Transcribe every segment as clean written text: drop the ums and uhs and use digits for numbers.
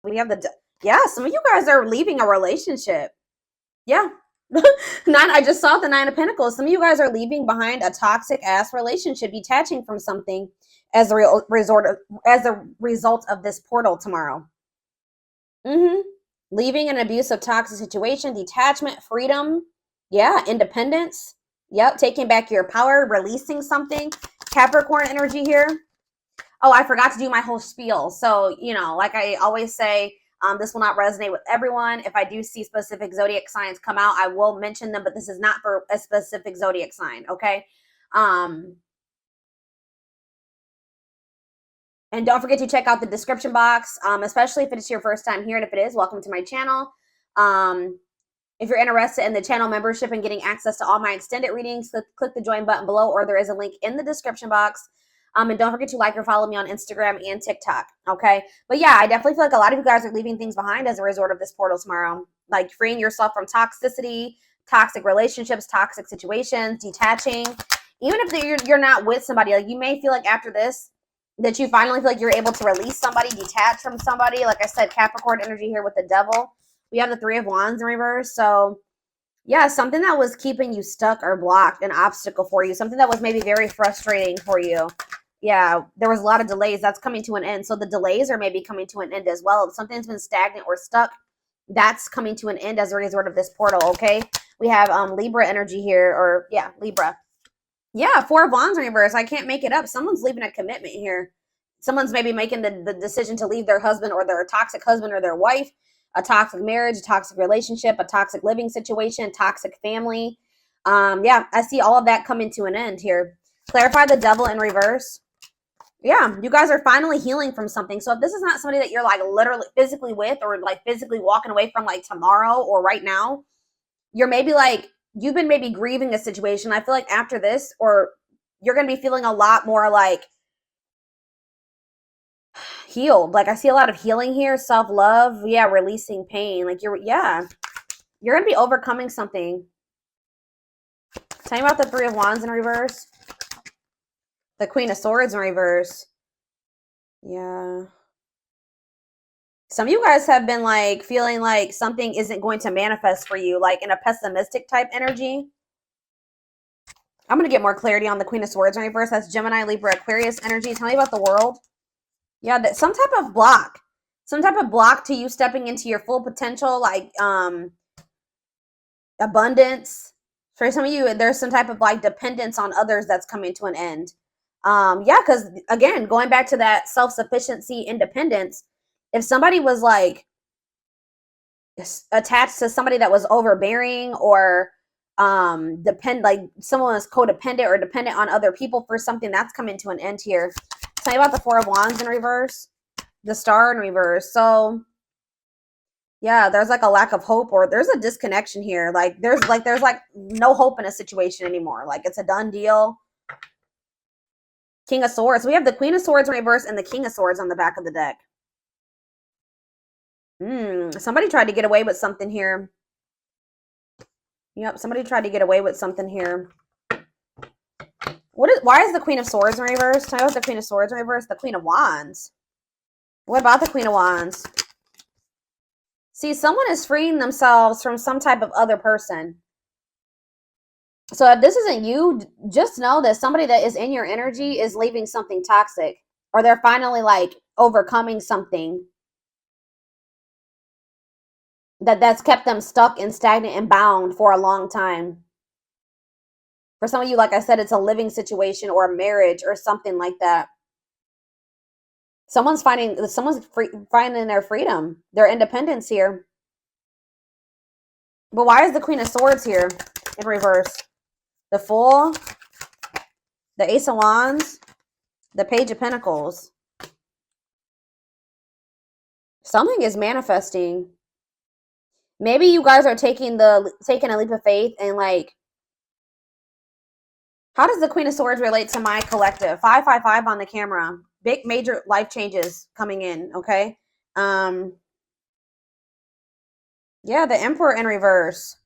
We have yeah, some of you guys are leaving a relationship. Yeah. I just saw the 9 of Pentacles. Some of you guys are leaving behind a toxic ass relationship, detaching from something as a result of this portal tomorrow. Leaving an abusive, toxic situation, detachment, freedom. Yeah, independence. Yep, taking back your power, releasing something. Capricorn energy here. Oh, I forgot to do my whole spiel. So, you know, like I always say, this will not resonate with everyone. If I do see specific zodiac signs come out, I will mention them, but this is not for a specific zodiac sign, okay? And don't forget to check out the description box, especially if it is your first time here. And if it is, welcome to my channel. If you're interested in the channel membership and getting access to all my extended readings, click the join button below, or there is a link in the description box. And don't forget to like or follow me on Instagram and TikTok, okay? But yeah, I definitely feel like a lot of you guys are leaving things behind as a result of this portal tomorrow. Like freeing yourself from toxicity, toxic relationships, toxic situations, detaching. Even if you're not with somebody, like you may feel like after this, that you finally feel like you're able to release somebody, detach from somebody. Like I said, Capricorn energy here with the devil. We have the 3 of Wands in reverse. So yeah, something that was keeping you stuck or blocked, an obstacle for you, something that was maybe very frustrating for you. Yeah, there was a lot of delays. That's coming to an end. So the delays are maybe coming to an end as well. If something's been stagnant or stuck, that's coming to an end as a result of this portal, okay? We have Libra energy here, or yeah, Libra. Yeah, 4 of Wands in reverse. I can't make it up. Someone's leaving a commitment here. Someone's maybe making the decision to leave their husband or their toxic husband or their wife, a toxic marriage, a toxic relationship, a toxic living situation, toxic family. Yeah, I see all of that coming to an end here. Clarify the devil in reverse. Yeah, you guys are finally healing from something. So if this is not somebody that you're like literally physically with or like physically walking away from like tomorrow or right now, you're maybe like, you've been maybe grieving a situation. I feel like after this, or you're going to be feeling a lot more like healed. Like I see a lot of healing here, self-love. Yeah, releasing pain. Like you're going to be overcoming something. Tell me about the 3 of Wands in reverse. The Queen of Swords in reverse. Yeah. Some of you guys have been like feeling like something isn't going to manifest for you, like in a pessimistic type energy. I'm going to get more clarity on the Queen of Swords in reverse. That's Gemini, Libra, Aquarius energy. Tell me about the World. Yeah, that some type of block. Some type of block to you stepping into your full potential, like abundance. For some of you, there's some type of like dependence on others that's coming to an end. Yeah, because again, going back to that self-sufficiency, independence, if somebody was like attached to somebody that was overbearing or like someone was codependent or dependent on other people for something, that's coming to an end here. Tell me about the 4 of Wands in reverse, the Star in reverse. So yeah, there's like a lack of hope, or there's a disconnection here. Like there's like no hope in a situation anymore. Like it's a done deal. King of Swords. We have the Queen of Swords in reverse and the King of Swords on the back of the deck. Somebody tried to get away with something here. Yep, somebody tried to get away with something here. Why is the Queen of Swords in reverse? Tell me about the Queen of Swords in reverse. The Queen of Wands. What about the Queen of Wands? See, someone is freeing themselves from some type of other person. So if this isn't you, just know that somebody that is in your energy is leaving something toxic, or they're finally like overcoming something that's kept them stuck and stagnant and bound for a long time. For some of you, like I said, it's a living situation or a marriage or something like that. Someone's finding their freedom, their independence here. But why is the Queen of Swords here in reverse? The Fool, the Ace of Wands, the Page of Pentacles. Something is manifesting. Maybe you guys are taking a leap of faith and like, how does the Queen of Swords relate to my collective? 555 on the camera. Big major life changes coming in, okay? Yeah, the Emperor in reverse.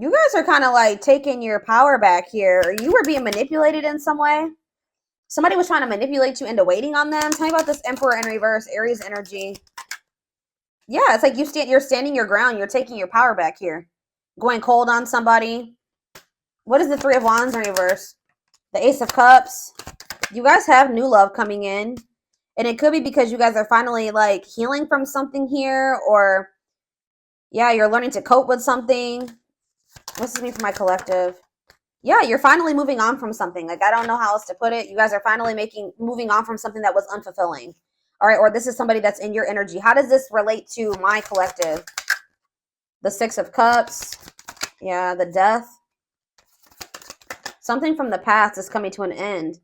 You guys are kind of like taking your power back here. Or you were being manipulated in some way. Somebody was trying to manipulate you into waiting on them. Tell me about this Emperor in reverse, Aries energy. Yeah, it's like you're standing your ground. You're taking your power back here. Going cold on somebody. What is the Three of Wands in reverse? The Ace of Cups. You guys have new love coming in. And it could be because you guys are finally like healing from something here. Or, yeah, you're learning to cope with something. What's this mean for my collective? Yeah, you're finally moving on from something. Like, I don't know how else to put it. You guys are finally moving on from something that was unfulfilling. All right, or this is somebody that's in your energy. How does this relate to my collective? The Six of Cups. Yeah, the Death. Something from the past is coming to an end.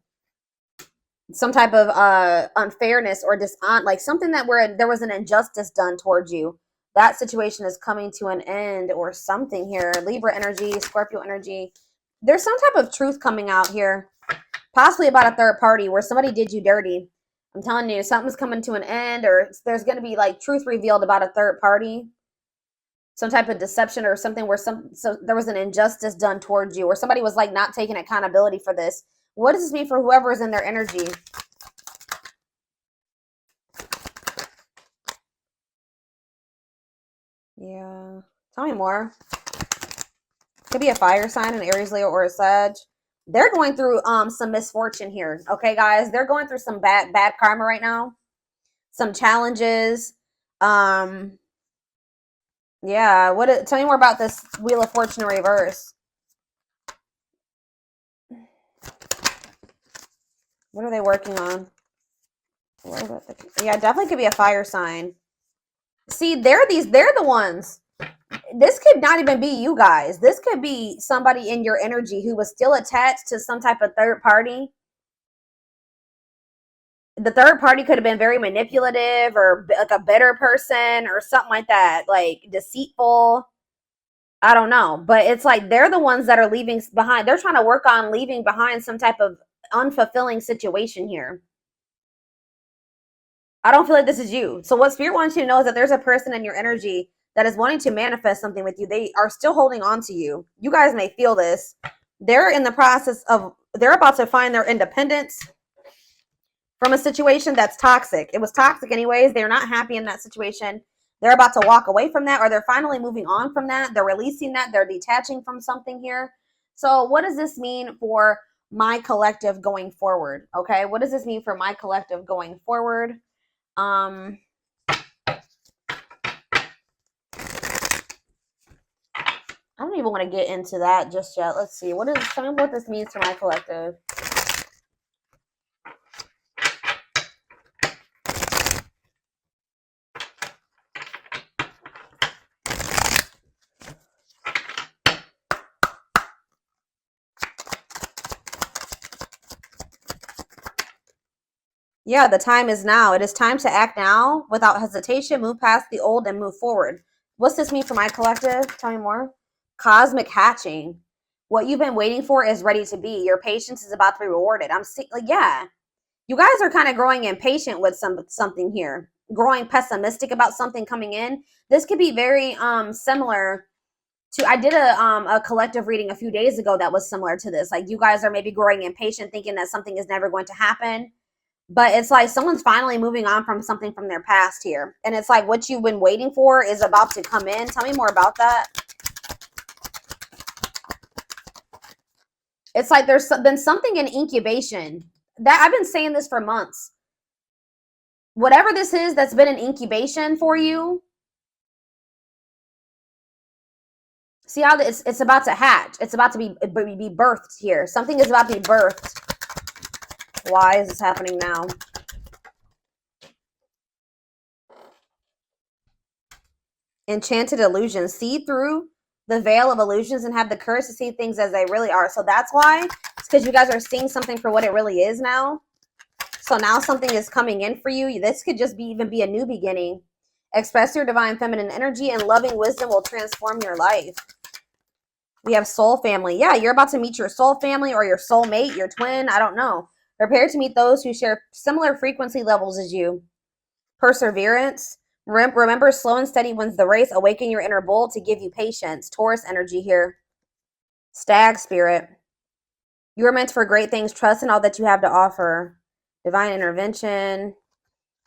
Some type of unfairness or like something that where there was an injustice done towards you. That situation is coming to an end or something here. Libra energy, Scorpio energy. There's some type of truth coming out here, possibly about a third party where somebody did you dirty. I'm telling you, something's coming to an end, or there's going to be like truth revealed about a third party, some type of deception or something where so there was an injustice done towards you, or somebody was like not taking accountability for this. What does this mean for whoever is in their energy? Yeah, tell me more. Could be a fire sign, an Aries, Leo, or a Sag. They're going through some misfortune here. Okay, guys, they're going through some bad karma right now. Some challenges. Yeah, tell me more about this Wheel of Fortune in reverse. What are they working on? Yeah, definitely could be a fire sign. See, they're the ones. This could not even be you guys. This could be somebody in your energy who was still attached to some type of third party. The third party could have been very manipulative or like a bitter person or something like that, like deceitful. I don't know, but it's like they're the ones that are leaving behind. They're trying to work on leaving behind some type of unfulfilling situation here. I don't feel like this is you. So what Spirit wants you to know is that there's a person in your energy that is wanting to manifest something with you. They are still holding on to you. You guys may feel this. They're in the process of, they're about to find their independence from a situation that's toxic. It was toxic anyways. They're not happy in that situation. They're about to walk away from that, or they're finally moving on from that. They're releasing that. They're detaching from something here. So what does this mean for my collective going forward? Okay, what does this mean for my collective going forward? I don't even want to get into that just yet. Let's see. Tell me what this means for my collective. Yeah, the time is now. It is time to act now without hesitation. Move past the old and move forward. What's this mean for my collective? Tell me more. Cosmic hatching. What you've been waiting for is ready to be. Your patience is about to be rewarded. Yeah. You guys are kind of growing impatient with something here. Growing pessimistic about something coming in. This could be very similar to, I did a collective reading a few days ago that was similar to this. Like, you guys are maybe growing impatient, thinking that something is never going to happen. But it's like someone's finally moving on from something from their past here. And it's like what you've been waiting for is about to come in. Tell me more about that. It's like there's been something in incubation. That I've been saying this for months. Whatever this is that's been an incubation for you. See how it's about to hatch. It's about to be birthed here. Something is about to be birthed. Why is this happening now? Enchanted illusions. See through the veil of illusions and have the courage to see things as they really are. So that's why. It's because you guys are seeing something for what it really is now. So now something is coming in for you. This could just even be a new beginning. Express your divine feminine energy and loving wisdom will transform your life. We have soul family. Yeah, you're about to meet your soul family or your soulmate, your twin. I don't know. Prepare to meet those who share similar frequency levels as you. Perseverance. Remember, slow and steady wins the race. Awaken your inner bull to give you patience. Taurus energy here. Stag spirit. You are meant for great things. Trust in all that you have to offer. Divine intervention.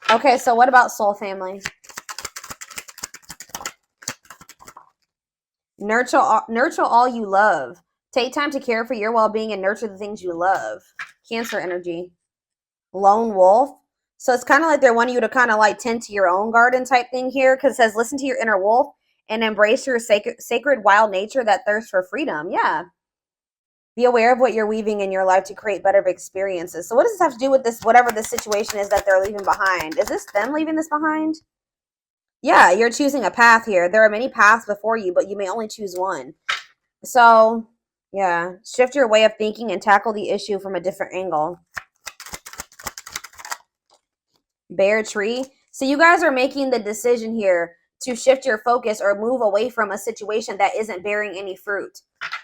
Okay, so what about soul family? Nurture all you love. Take time to care for your well-being and nurture the things you love. Cancer energy. Lone wolf. So it's kind of like they're wanting you to kind of like tend to your own garden type thing here, because it says listen to your inner wolf and embrace your sacred wild nature that thirsts for freedom. Yeah. Be aware of what you're weaving in your life to create better experiences. So what does this have to do with this, whatever the situation is that they're leaving behind? Is this them leaving this behind? Yeah, you're choosing a path here. There are many paths before you, but you may only choose one. So, yeah, shift your way of thinking and tackle the issue from a different angle. Bear tree. So you guys are making the decision here to shift your focus or move away from a situation that isn't bearing any fruit.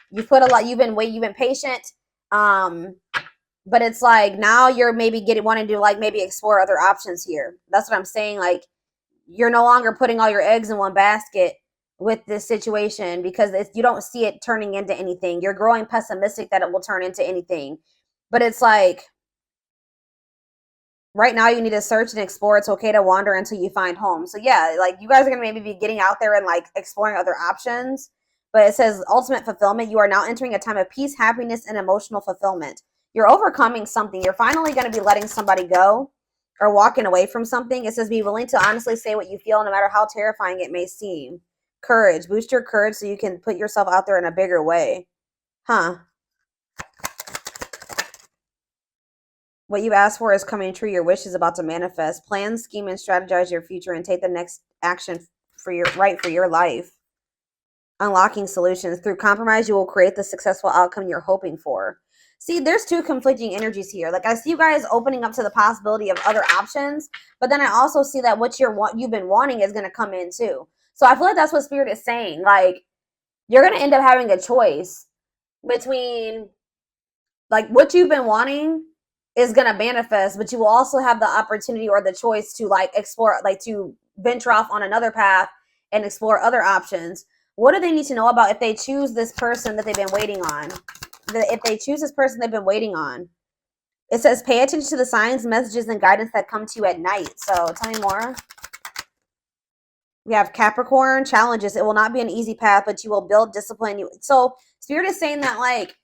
You've put a lot, you've been patient. But it's like now you're maybe wanting to like maybe explore other options here. That's what I'm saying. Like you're no longer putting all your eggs in one basket with this situation because you don't see it turning into anything. You're growing pessimistic that it will turn into anything. But it's like right now you need to search and explore. It's okay to wander until you find home. So yeah, like you guys are going to maybe be getting out there and like exploring other options. But it says ultimate fulfillment. You are now entering a time of peace, happiness, and emotional fulfillment. You're overcoming something. You're finally going to be letting somebody go or walking away from something. It says be willing to honestly say what you feel no matter how terrifying it may seem. Courage. Boost your courage so you can put yourself out there in a bigger way. Huh. What you asked for is coming true. Your wish is about to manifest. Plan, scheme, and strategize your future and take the next action for your life. Unlocking solutions. Through compromise, you will create the successful outcome you're hoping for. See, there's two conflicting energies here. Like I see you guys opening up to the possibility of other options, but then I also see that what you've been wanting is going to come in too. So I feel like that's what Spirit is saying. Like you're going to end up having a choice between like what you've been wanting is going to manifest, but you will also have the opportunity or the choice to like explore, like to venture off on another path and explore other options. What do they need to know about if they choose this person that they've been waiting on? If they choose this person they've been waiting on. It says pay attention to the signs, messages, and guidance that come to you at night. So tell me more. We have Capricorn challenges. It will not be an easy path, but you will build discipline. So Spirit is saying that like,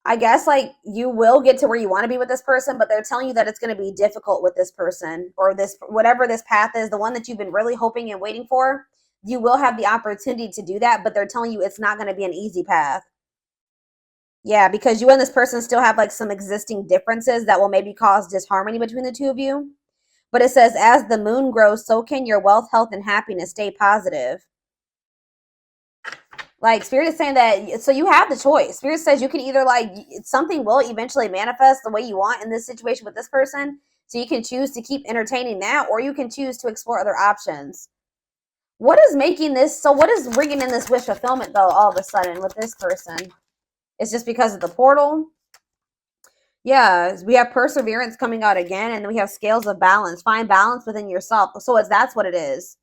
I guess like you will get to where you want to be with this person, but they're telling you that it's going to be difficult with this person or this, whatever this path is, the one that you've been really hoping and waiting for. You will have the opportunity to do that, but they're telling you it's not going to be an easy path. Yeah, because you and this person still have like some existing differences that will maybe cause disharmony between the two of you. But it says, as the moon grows, so can your wealth, health, and happiness. Stay positive. Like Spirit is saying that, so you have the choice. Spirit says you can either like, something will eventually manifest the way you want in this situation with this person. So you can choose to keep entertaining that, or you can choose to explore other options. What is making this, so what is bringing in this wish fulfillment though all of a sudden with this person? It's just because of the portal. Yeah, we have perseverance coming out again, and then we have scales of balance. Find balance within yourself. So that's what it is.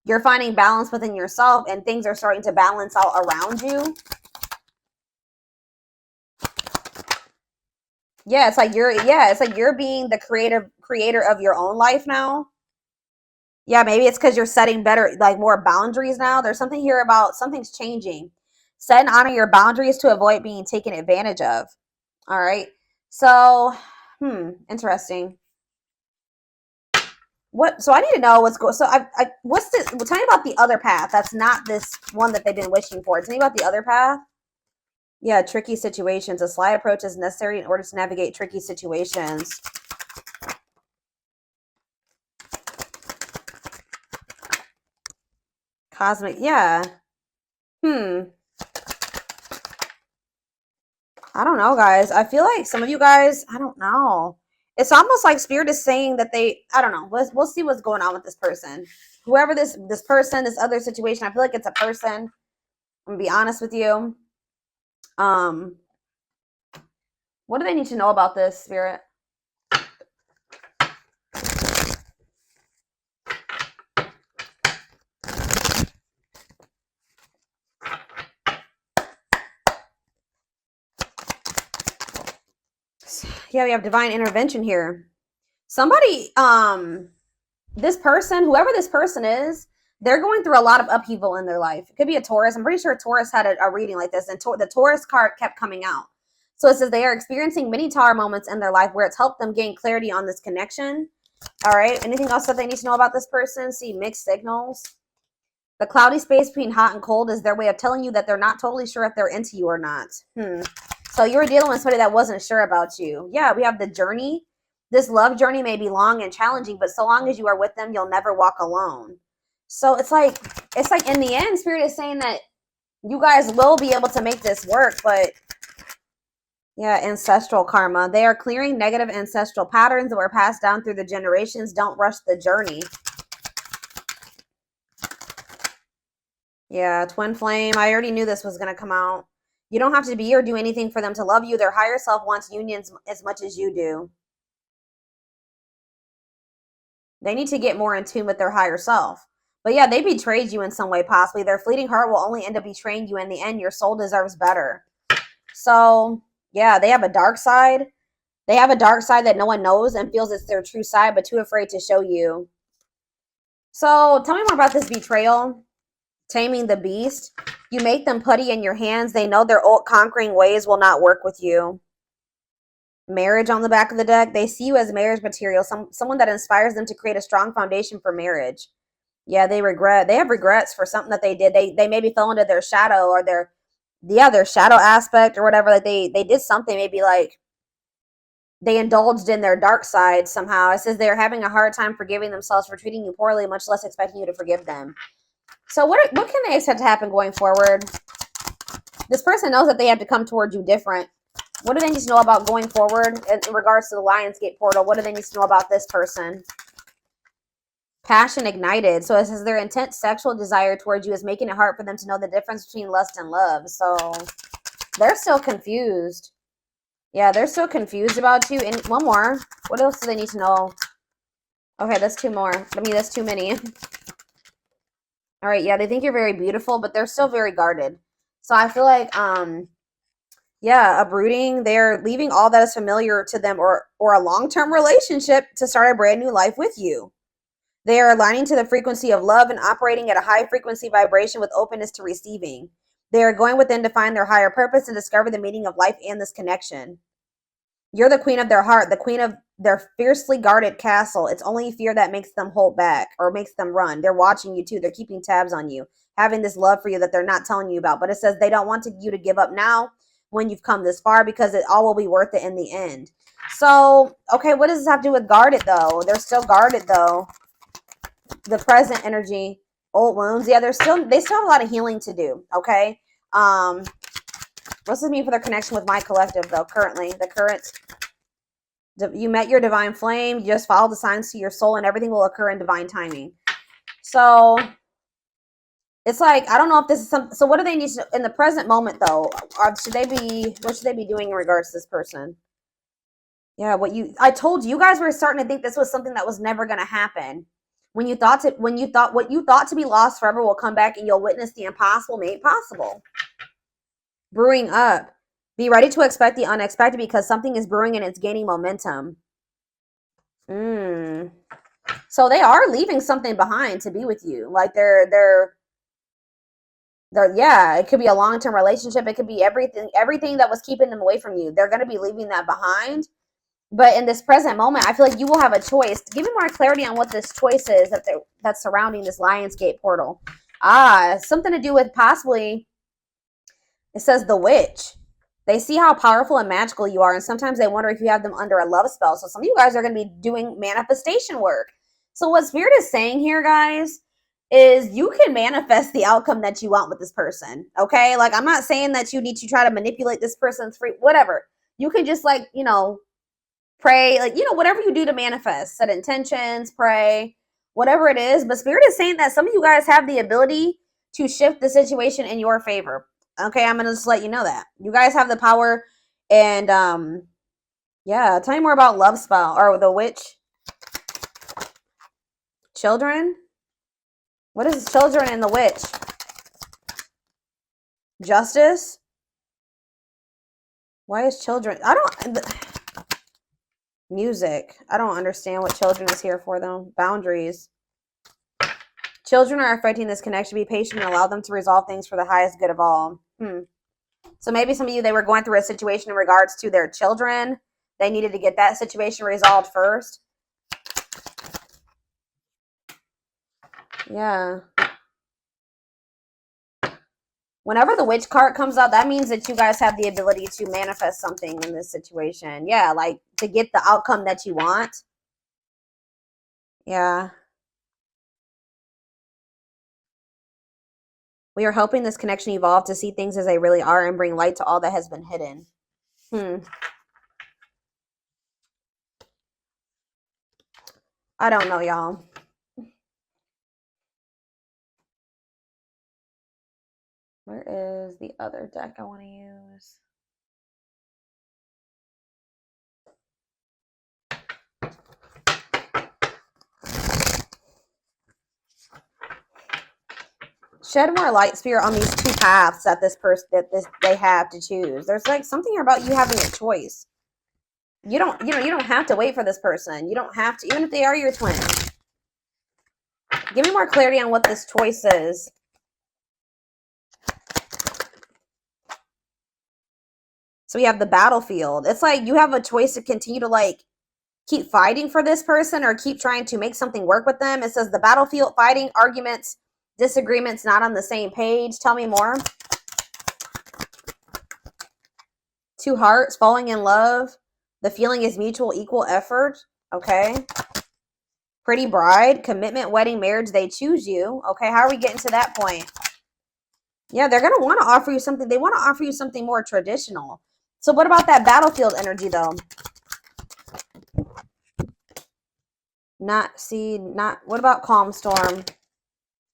You're finding balance within yourself, and things are starting to balance out around you. Yeah, it's like you're being the creator of your own life now. Yeah, maybe it's because you're setting better, like more boundaries now. There's something here about something's changing. Set and honor your boundaries to avoid being taken advantage of. All right. So, interesting. So I need to know what's going. So what's this? Well, tell me about the other path. That's not this one that they've been wishing for. Tell me about the other path. Yeah, tricky situations. A sly approach is necessary in order to navigate tricky situations. Cosmic, yeah. I don't know, guys. I feel like some of you guys, I don't know. It's almost like Spirit is saying that I don't know. We'll see what's going on with this person. Whoever this person, this other situation, I feel like it's a person. I'm gonna be honest with you. What do they need to know about this, Spirit? Yeah, we have divine intervention here. Somebody, this person, whoever this person is, they're going through a lot of upheaval in their life. It could be a Taurus. I'm pretty sure Taurus had a reading like this, and the Taurus card kept coming out. So it says they are experiencing many Tower moments in their life where it's helped them gain clarity on this connection. All right. Anything else that they need to know about this person? See, mixed signals. The cloudy space between hot and cold is their way of telling you that they're not totally sure if they're into you or not. So you were dealing with somebody that wasn't sure about you. Yeah, we have the journey. This love journey may be long and challenging, but so long as you are with them, you'll never walk alone. So it's like in the end, Spirit is saying that you guys will be able to make this work, but yeah, ancestral karma. They are clearing negative ancestral patterns that were passed down through the generations. Don't rush the journey. Yeah, twin flame. I already knew this was going to come out. You don't have to be or do anything for them to love you. Their higher self wants unions as much as you do. They need to get more in tune with their higher self. But yeah, they betrayed you in some way, possibly. Their fleeting heart will only end up betraying you in the end. Your soul deserves better. So yeah, they have a dark side. They have a dark side that no one knows and feels it's their true side, but too afraid to show you. So tell me more about this betrayal. Taming the beast. You make them putty in your hands. They know their old conquering ways will not work with you. Marriage on the back of the deck. They see you as marriage material. Someone that inspires them to create a strong foundation for marriage. Yeah, they have regrets for something that they did. They maybe fell into their shadow or their shadow aspect or whatever. Like they did something, maybe like they indulged in their dark side somehow. It says they're having a hard time forgiving themselves for treating you poorly, much less expecting you to forgive them. So what can they expect to happen going forward? This person knows that they have to come towards you different. What do they need to know about going forward in regards to the Lionsgate portal? What do they need to know about this person? Passion ignited. So it says their intense sexual desire towards you is making it hard for them to know the difference between lust and love. So they're still confused. Yeah, they're still confused about you. And one more. What else do they need to know? Okay, that's two more. I mean, that's too many. All right, yeah, they think you're very beautiful, but they're still very guarded. So I feel like, yeah, uprooting. They're leaving all that is familiar to them or a long-term relationship to start a brand new life with you. They are aligning to the frequency of love and operating at a high frequency vibration with openness to receiving. They are going within to find their higher purpose and discover the meaning of life and this connection. You're the queen of their heart, the queen of their fiercely guarded castle. It's only fear that makes them hold back or makes them run. They're watching you too. They're keeping tabs on you, having this love for you that they're not telling you about. But it says they don't want you to give up now when you've come this far because it all will be worth it in the end. So, okay, what does this have to do with guarded though? They're still guarded though. The present energy, old wounds. Yeah, they still have a lot of healing to do. Okay. What's this mean for their connection with my collective though? Currently, you met your divine flame. You just follow the signs to your soul, and everything will occur in divine timing. So it's like I don't know if this is some. So what do they need to in the present moment though? What should they be doing in regards to this person? Yeah, I told you guys were starting to think this was something that was never going to happen. What you thought to be lost forever will come back, and you'll witness the impossible made possible. Brewing up. Be ready to expect the unexpected because something is brewing and it's gaining momentum. So they are leaving something behind to be with you. Like they're yeah, it could be a long-term relationship. It could be everything that was keeping them away from you. They're going to be leaving that behind. But in this present moment, I feel like you will have a choice. Give me more clarity on what this choice is that's surrounding this Lionsgate portal. Something to do with possibly, it says the witch. They see how powerful and magical you are, and sometimes they wonder if you have them under a love spell. So some of you guys are going to be doing manifestation work. So what Spirit is saying here, guys, is you can manifest the outcome that you want with this person, okay? Like, I'm not saying that you need to try to manipulate this person's whatever. You can just, like, pray, like, whatever you do to manifest. Set intentions, pray, whatever it is. But Spirit is saying that some of you guys have the ability to shift the situation in your favor. Okay, I'm going to just let you know that. You guys have the power. And, yeah, tell me more about love spell or the witch. Children? What is children and the witch? Justice? Why is children? Music. I don't understand what children is here for, though. Boundaries. Children are affecting this connection. Be patient and allow them to resolve things for the highest good of all. So maybe some of you, they were going through a situation in regards to their children. They needed to get that situation resolved first. Yeah. Whenever the witch card comes out, that means that you guys have the ability to manifest something in this situation. Yeah, like to get the outcome that you want. Yeah. We are hoping this connection evolve to see things as they really are and bring light to all that has been hidden. I don't know, y'all. Where is the other deck I want to use? Shed more light, Spirit, on these two paths that they have to choose. There's like something here about you having a choice. You don't have to wait for this person. You don't have to, even if they are your twin. Give me more clarity on what this choice is. So we have the battlefield. It's like you have a choice to continue to like keep fighting for this person or keep trying to make something work with them. It says the battlefield, fighting, arguments, disagreements, not on the same page. Tell me more. Two hearts, falling in love. The feeling is mutual, equal effort. Okay. Pretty bride, commitment, wedding, marriage. They choose you. Okay. How are we getting to that point? Yeah, they're going to want to offer you something. They want to offer you something more traditional. So what about that battlefield energy, though? What about calm storm?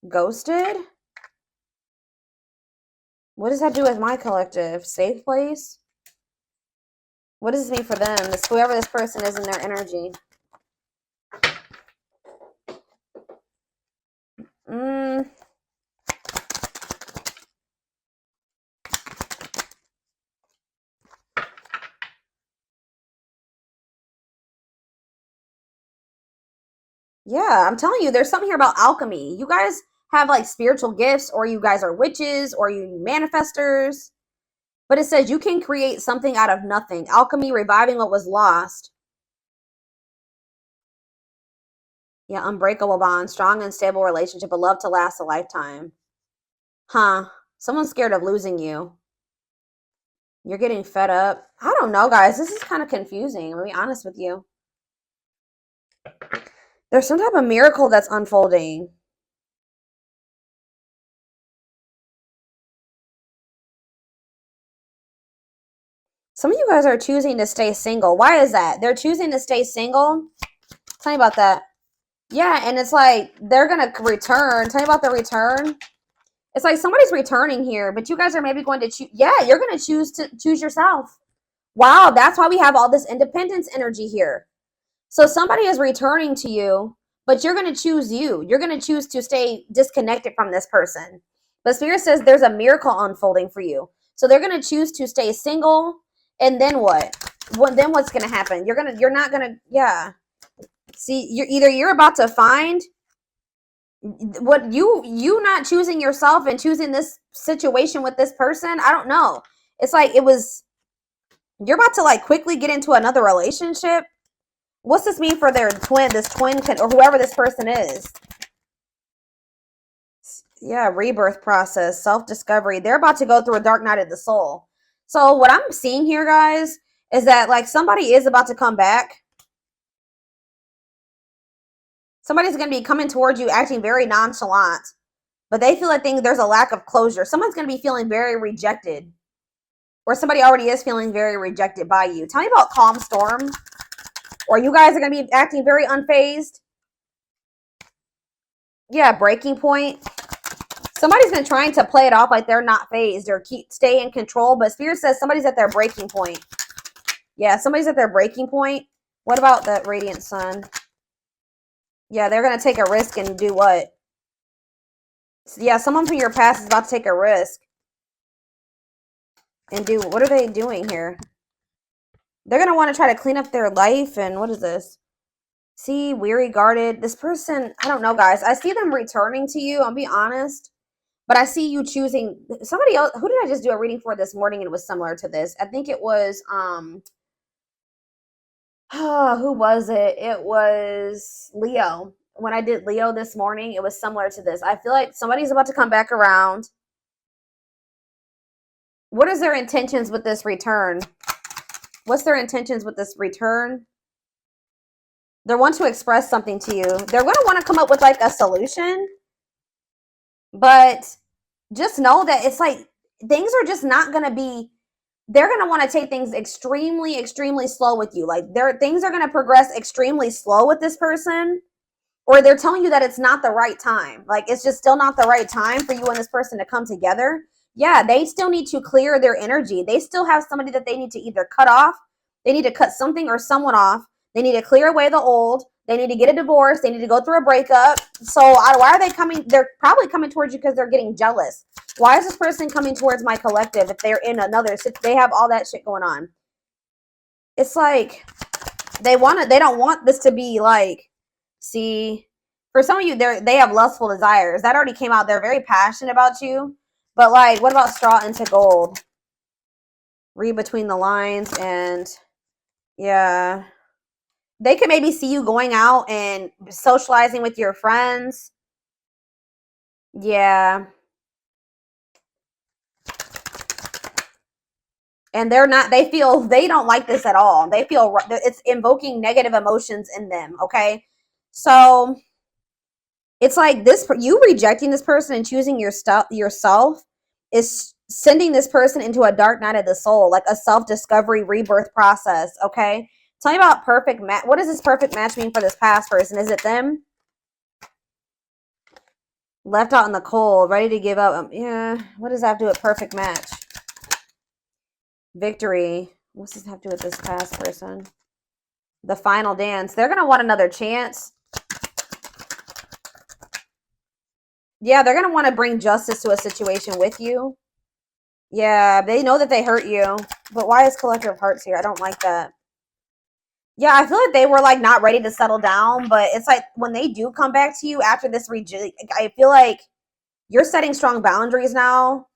Ghosted? What does that do with my collective? Safe place? What does this mean for them? Whoever this person is in their energy. Yeah, I'm telling you, there's something here about alchemy. You guys have like spiritual gifts, or you guys are witches, or you manifestors. But it says you can create something out of nothing. Alchemy, reviving what was lost. Yeah, unbreakable bond, strong and stable relationship, a love to last a lifetime. Huh. Someone's scared of losing you. You're getting fed up. I don't know, guys. This is kind of confusing. I'm going to be honest with you. There's some type of miracle that's unfolding. Some of you guys are choosing to stay single. Why is that? They're choosing to stay single. Tell me about that. Yeah, and it's like they're going to return. Tell me about the return. It's like somebody's returning here, but you guys are maybe going to choose. Yeah, you're going to choose yourself. Wow, that's why we have all this independence energy here. So somebody is returning to you, but you're going to choose you. You're going to choose to stay disconnected from this person. But Spirit says there's a miracle unfolding for you. So they're going to choose to stay single. And then what? Then what's going to happen? You're not going to, yeah. See, you're about to find what you not choosing yourself and choosing this situation with this person. I don't know. It's like you're about to like quickly get into another relationship. What's this mean for this twin or whoever this person is? Yeah, rebirth process, self-discovery. They're about to go through a dark night of the soul. So what I'm seeing here, guys, is that like somebody is about to come back. Somebody's going to be coming towards you acting very nonchalant, but they feel like there's a lack of closure. Someone's going to be feeling very rejected, or somebody already is feeling very rejected by you. Tell me about calm storm, or you guys are going to be acting very unfazed. Yeah, breaking point. Somebody's been trying to play it off like they're not phased or stay in control, but Spirit says somebody's at their breaking point. Yeah, somebody's at their breaking point. What about that radiant sun? Yeah, they're going to take a risk and do what? Yeah, someone from your past is about to take a risk. And what are they doing here? They're going to want to try to clean up their life. And what is this? See, weary, guarded. This person, I don't know, guys. I see them returning to you. I'll be honest. But I see you choosing somebody else. Who did I just do a reading for this morning? And it was similar to this. I think it was, who was it? It was Leo. When I did Leo this morning, it was similar to this. I feel like somebody's about to come back around. What is their intentions with this return? What's their intentions with this return? They want to express something to you. They're going to want to come up with like a solution. But just know that it's like things are just not going to be, they're going to want to take things extremely, extremely slow with you. Like things are going to progress extremely slow with this person. Or they're telling you that it's not the right time. Like it's just still not the right time for you and this person to come together. Yeah, they still need to clear their energy. They still have somebody that they need to either cut off. They need to cut something or someone off. They need to clear away the old. They need to get a divorce. They need to go through a breakup. So why are they coming? They're probably coming towards you because they're getting jealous. Why is this person coming towards my collective if they're in another? They have all that shit going on. It's like they don't want this to be like, see, for some of you, they have lustful desires. That already came out. They're very passionate about you. But like, what about straw into gold? Read between the lines and yeah. They could maybe see you going out and socializing with your friends. Yeah. And they don't like this at all. They feel it's invoking negative emotions in them. Okay. So it's like this, you rejecting this person and choosing yourself is sending this person into a dark night of the soul, like a self-discovery rebirth process. Okay. Tell me about perfect match. What does this perfect match mean for this past person? Is it them? Left out in the cold, ready to give up. Yeah. What does that have to do with perfect match? Victory. What's this have to do with this past person? The final dance. They're going to want another chance. Yeah, they're going to want to bring justice to a situation with you. Yeah, they know that they hurt you. But why is Collector of Hearts here? I don't like that. Yeah, I feel like they were like not ready to settle down, but it's like when they do come back to you after this I feel like you're setting strong boundaries now.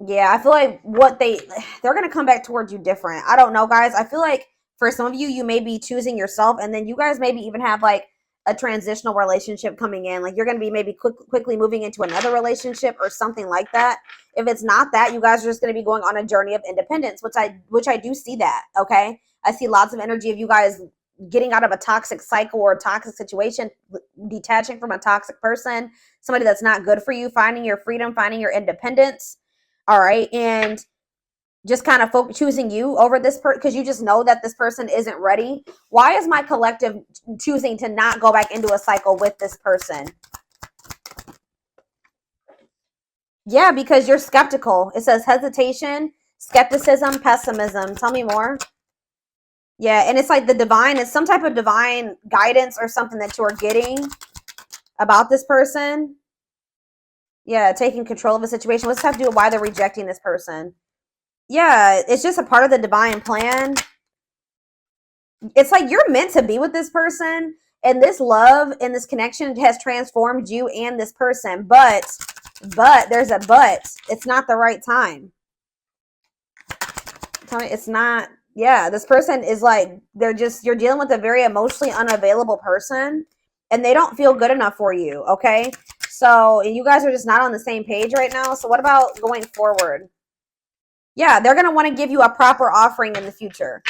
Yeah, I feel like they're going to come back towards you different. I don't know, guys. I feel like for some of you, you may be choosing yourself, and then you guys maybe even have like a transitional relationship coming in. Like you're going to be maybe quickly moving into another relationship or something like that. If it's not that, you guys are just going to be going on a journey of independence, which I do see that. Okay, I see lots of energy of you guys getting out of a toxic cycle or a toxic situation, detaching from a toxic person, somebody that's not good for you, finding your freedom, finding your independence. All right. And just kind of choosing you over this person because you just know that this person isn't ready. Why is my collective choosing to not go back into a cycle with this person? Yeah, because you're skeptical. It says hesitation, skepticism, pessimism. Tell me more. Yeah, and it's like the divine, it's some type of divine guidance or something that you're getting about this person. Yeah, taking control of a situation. What's this have to do with why they're rejecting this person? Yeah, it's just a part of the divine plan. It's like you're meant to be with this person, and this love and this connection has transformed you and this person. But there's a but. It's not the right time. Tell me, it's not. Yeah, this person is like you're dealing with a very emotionally unavailable person, and they don't feel good enough for you. Okay, so you guys are just not on the same page right now. So what about going forward? Yeah, they're gonna want to give you a proper offering in the future.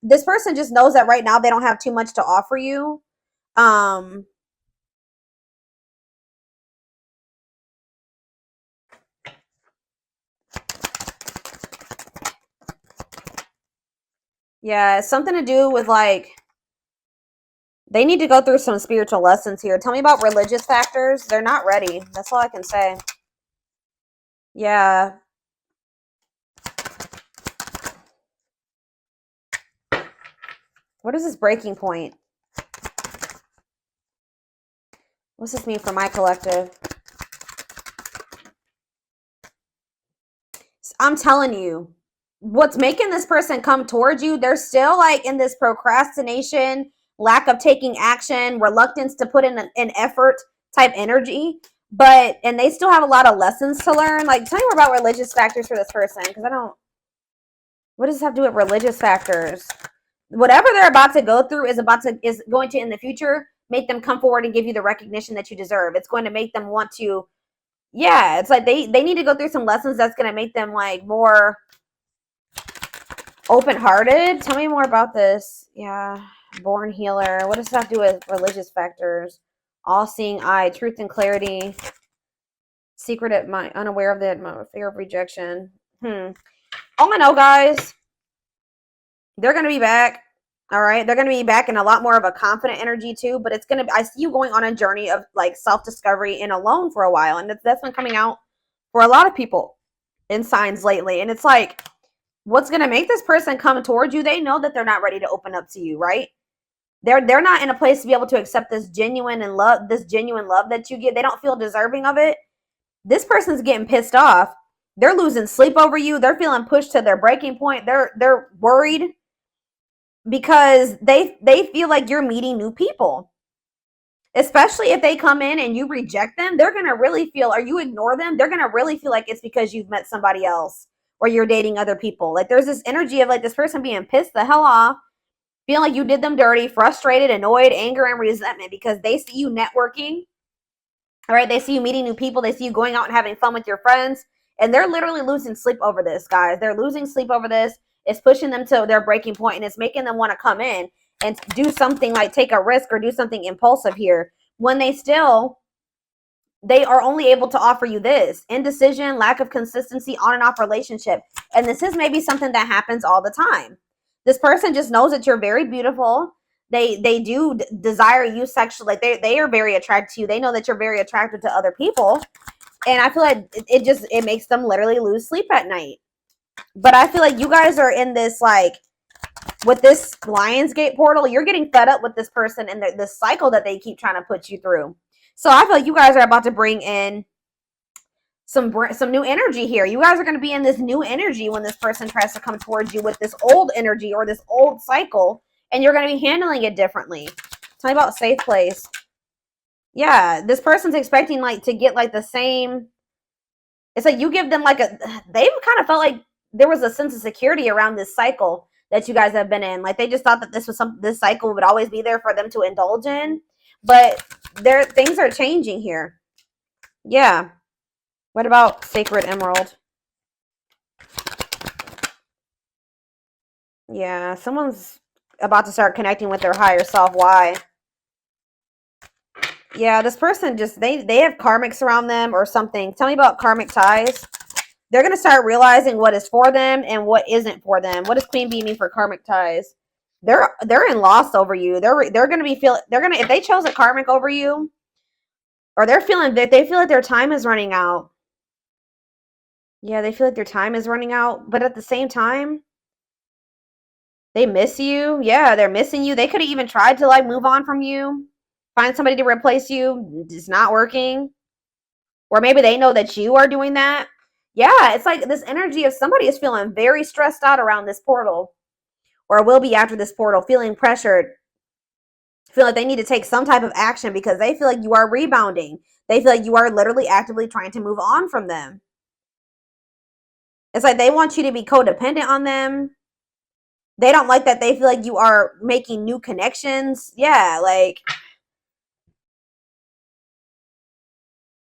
This person just knows that right now they don't have too much to offer you. Yeah, it's something to do with like they need to go through some spiritual lessons here. Tell me about religious factors. They're not ready. That's all I can say. Yeah. What is this breaking point? What's this mean for my collective? I'm telling you, what's making this person come towards you, they're still like in this procrastination, lack of taking action, reluctance to put in an effort type energy. But, and they still have a lot of lessons to learn. Like, tell me more about religious factors for this person, because I don't, what does this have to do with religious factors? Whatever they're about to go through is going to in the future make them come forward and give you the recognition that you deserve. It's going to make them want to, yeah, it's like they need to go through some lessons that's going to make them like more open-hearted. Tell me more about this. Yeah, born healer. What does this have to do with religious factors? All-seeing eye, truth and clarity, secret at mind, unaware of the fear of rejection. All I know, guys, they're going to be back. All right. They're going to be back in a lot more of a confident energy too, but it's going to, I see you going on a journey of like self-discovery and alone for a while. And that's been coming out for a lot of people in signs lately. And it's like, what's going to make this person come towards you? They know that they're not ready to open up to you, right? They're not in a place to be able to accept this genuine love that you get. They don't feel deserving of it. This person's getting pissed off. They're losing sleep over you. They're feeling pushed to their breaking point. They're worried because they feel like you're meeting new people. Especially if they come in and you reject them, they're going to really feel, or you ignore them, they're going to really feel like it's because you've met somebody else or you're dating other people. Like there's this energy of like this person being pissed the hell off, feeling like you did them dirty, frustrated, annoyed, anger, and resentment because they see you networking. All right, they see you meeting new people. They see you going out and having fun with your friends. And they're literally losing sleep over this, guys. They're losing sleep over this. It's pushing them to their breaking point, and it's making them want to come in and do something like take a risk or do something impulsive here when they are only able to offer you this indecision, lack of consistency, on and off relationship. And this is maybe something that happens all the time. This person just knows that you're very beautiful. They do desire you sexually. Like they are very attracted to you. They know that you're very attractive to other people. And I feel like it makes them literally lose sleep at night. But I feel like you guys are in this, like, with this Lionsgate portal, you're getting fed up with this person and the cycle that they keep trying to put you through. So I feel like you guys are about to bring in some new energy here. You guys are going to be in this new energy when this person tries to come towards you with this old energy or this old cycle, and you're going to be handling it differently. Tell me about safe place. Yeah, this person's expecting like to get like the same. It's like you give them like they've kind of felt like there was a sense of security around this cycle that you guys have been in. Like they just thought that this cycle would always be there for them to indulge in. But things are changing here. Yeah. What about Sacred Emerald? Yeah, someone's about to start connecting with their higher self. Why? Yeah, this person just, they have karmics around them or something. Tell me about karmic ties. They're going to start realizing what is for them and what isn't for them. What does Queen Bee mean for karmic ties? They're in loss over you. They're going to be if they chose a karmic over you, or they feel like their time is running out. Yeah, they feel like their time is running out, but at the same time, they miss you. Yeah, they're missing you. They could have even tried to like move on from you, find somebody to replace you. It's not working. Or maybe they know that you are doing that. Yeah, it's like this energy of somebody is feeling very stressed out around this portal, or will be after this portal, feeling pressured, feel like they need to take some type of action because they feel like you are rebounding. They feel like you are literally actively trying to move on from them. It's like they want you to be codependent on them. They don't like that. They feel like you are making new connections. Yeah, like